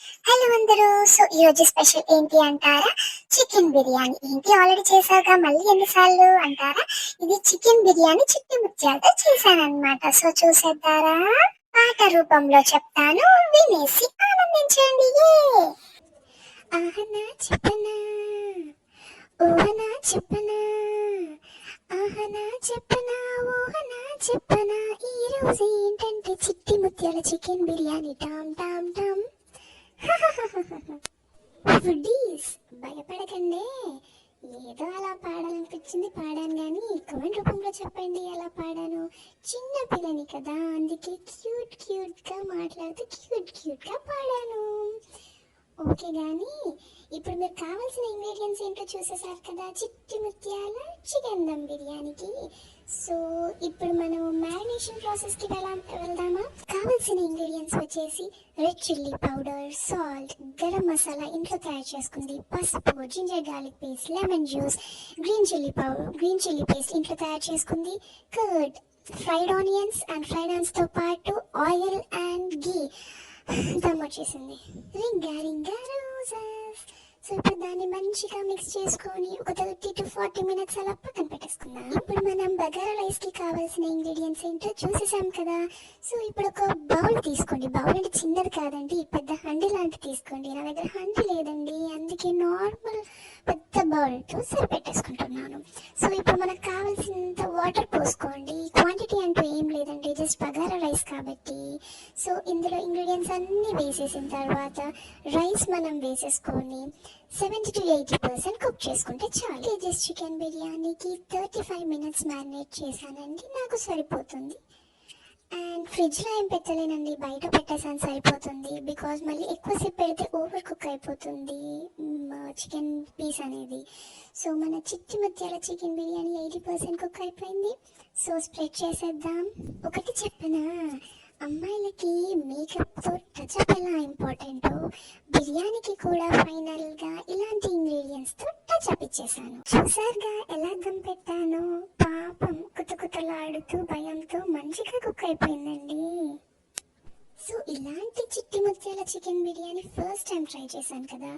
Hello అందరూ. So ఈ రోజు స్పెషల్ ఏంటి అంటారా? చికెన్ బిర్యానీ. ఏంటి ఆల్రెడీ చేశాక మళ్ళీ ఎన్నిసార్లు అంటారా? ఇది చికెన్ బిర్యానీ చిట్టి ముత్యాలతో చేశానన్నమాట. సో చూసేద్దారా? పాట రూపంలో చెప్తాను, వినేసి ఆనందించండి. ఆహనా చెప్పనా, ఓహనా చెప్పనా, ఆహనా చెప్పనా, ఓహనా చెప్పనా, ఈ రోజు ఏంటంటే చిట్టి ముత్యాల chicken biryani. Tom Tom Tom. Foodies భయపడకండి, ఏదో అలా పాడాలనిపించింది పాడాను, కానీ కామెంట్ రూపంలో చెప్పండి ఎలా పాడాను. చిన్న పిల్లని కదా, అందుకే క్యూట్ క్యూట్గా మాట్లాడుతూ క్యూట్ క్యూట్గా పాడాను. ఓకే, కానీ ఇప్పుడు మీరు కావాల్సిన ఇంగ్రీడియంట్స్ ఏంటో చూసేసారు కదా చిట్టి ముత్యాల చికెన్ దమ్ బిర్యానీకి. సో ఇప్పుడు మనం మ్యారినేషన్ ప్రాసెస్కి వెళ్దామా? కావాల్సిన ఇంగ్రీడియంట్స్ వచ్చేసి red chilli powder, salt, garam masala ఇంట్లో తయారు చేసుకుంది, పసుపు, ginger garlic paste, lemon juice, green chilli paste ఇంట్లో తయారు చేసుకుంది, curd, fried onions and fried ఆనియన్స్తో పాటు ఆయిల్ అండ్ గీ. దమ్ వచ్చేసింది. రింగా రింగా రోజెస్. సో ఇప్పుడు దాన్ని మంచిగా మిక్స్ చేసుకొని ఒక 30 to 40 minutes అలా పక్కన పెట్టేసుకుందాం. ఇప్పుడు మనం బగారా రైస్కి కావాల్సిన ఇంగ్రీడియంట్స్ ఏంటో చూసేసాం కదా. సో ఇప్పుడు ఒక బౌల్ తీసుకోండి. బౌల్ అంటే చిన్నది కాదండి, పెద్ద హండి లాంటిది తీసుకోండి. నా దగ్గర హండి లేదండి, అందుకే నార్మల్ పెద్ద బౌల్తో సరిపెట్టేసుకుంటున్నాను. సో ఇప్పుడు మనకు కావాల్సినంత వాటర్ పోసుకోండి. క్వాంటిటీ అంటూ ఏం లేదండి, జస్ట్ బగారా రైస్ కాబట్టి. సో ఇందులో ఇంగ్రీడియంట్స్ అన్నీ వేసేసిన తర్వాత రైస్ మనం వేసేసుకొని 70 to 80% కుక్ చేసుకుంటే చాలు. కేజీస్ చికెన్ బిర్యానీకి 35 minutes మ్యారినేట్ చేశానండి, నాకు సరిపోతుంది. అండ్ ఫ్రిడ్జ్లో ఏం పెట్టలేనండి, బయట పెట్టేసాను సరిపోతుంది. బికాజ్ మళ్ళీ ఎక్కువసేపు పెడితే ఓవర్ కుక్ అయిపోతుంది చికెన్ పీస్ అనేది. సో మన చిట్టి ముత్యాల చికెన్ బిర్యానీ 80% కుక్ అయిపోయింది. సో స్ప్రెడ్ చేసేద్దాం. ఒకటి చెప్పనా, అమ్మాయిలకి మేకప్తో టచ్అప్ ఎలా ఇంపార్టెంటో, బిర్యానీకి కూడా ఫైనల్గా ఇలాంటి ఇంగ్రీడియంట్స్తో టచ్అప్ ఇచ్చేసాను. చూసారుగా ఎలా దమ్ పెట్టాను? పాపం కుతకుతలాడుతూ భయంతో మంచిగా కుక్ అయిపోయిందండి. సో ఇలాంటి చిట్టి ముత్యాల chicken biryani first time try చేశాను కదా,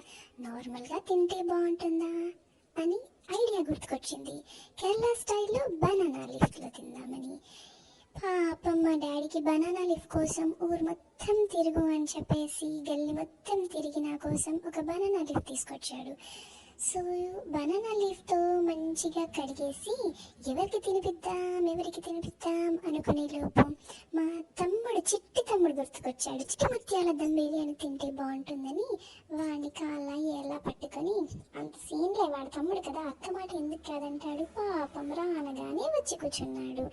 నార్మల్గా తింటే బాగుంటుందా అని ఐడియా గుర్తుకొచ్చింది. కేరళ స్టైల్లో బనానా లీఫ్లో తిందామని. పాపం మా డాడీకి బనానా లీఫ్ కోసం ఊరు మొత్తం తిరుగు అని చెప్పేసి గల్లీ మొత్తం తిరిగి నా కోసం ఒక బనానా లీఫ్ తీసుకొచ్చాడు. సో బనానా లీఫ్తో మంచిగా కడిగేసి ఎవరికి తినిపిద్దాం అనుకునే లోపు మా చిట్టి తమ్ముడు గుర్తుకొచ్చాడు. చిట్టి ముత్యాల దమ్ బిర్యానీ తింటే బాగుంటుందని వాడిని కాళ్ళ ఎలా పట్టుకొని, అంత సీన్లే, వాడు తమ్ముడు కదా, అక్క మాట ఎందుకు కాదంటాడు, పాపం రానగానే వచ్చి కూర్చున్నాడు.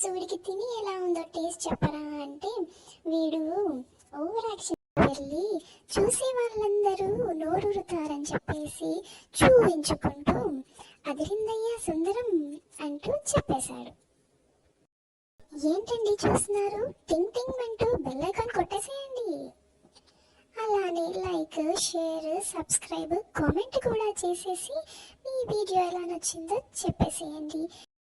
సో వీడికి తిని ఎలా ఉందో టేస్ట్ చెప్పరా అంటే వీడు ఓవర్ యాక్షన్ వెళ్ళి చూసే వాళ్ళందరూ నోరుతారని చెప్పేసి చూపించుకుంటూ అదిరిందయ్యా సుందరం అంటూ చెప్పేశాడు. ఏంటండి చూస్తున్నారు? టింగ్ టింగ్ అంటూ బెల్ ఐకాన్ కొట్టేసేయండి. అలానే లైక్, షేర్, సబ్స్క్రైబ్, కామెంట్ కూడా చేసేసి మీ వీడియో ఎలా నచ్చిందో చెప్పేసేయండి.